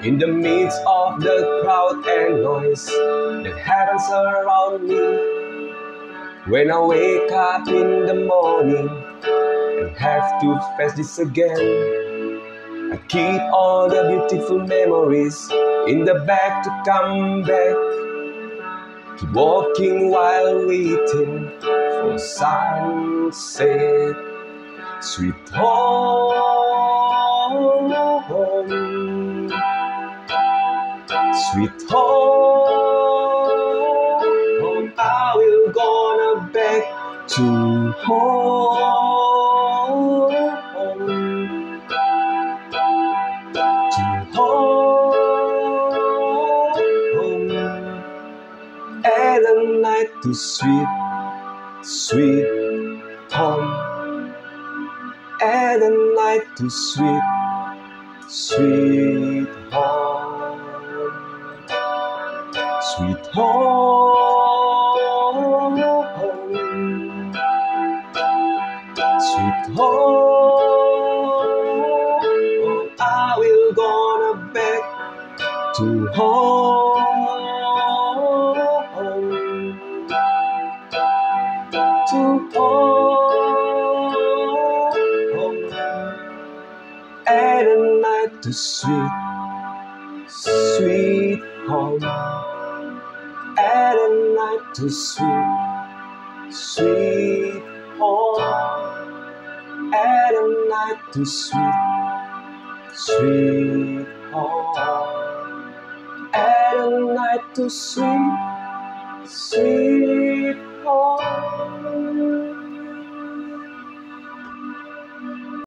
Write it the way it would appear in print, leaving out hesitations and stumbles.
In the midst of the crowd and noise that happens around me, when I wake up in the morning and have to face this again, I keep all the beautiful memories in the back to come back. Keep walking while waiting for sunset. Sweet home, sweet home, I will gonna back to home, to home, and a night to sweet, sweet home, and a night to sweet, sweet home, sweet home, sweet home. I will gonna back to home, to home, and a night to sweet, sweet home, and a night to sweet, sweet home, and a night to sweet, sweet home, and a night to sweet, sweet home.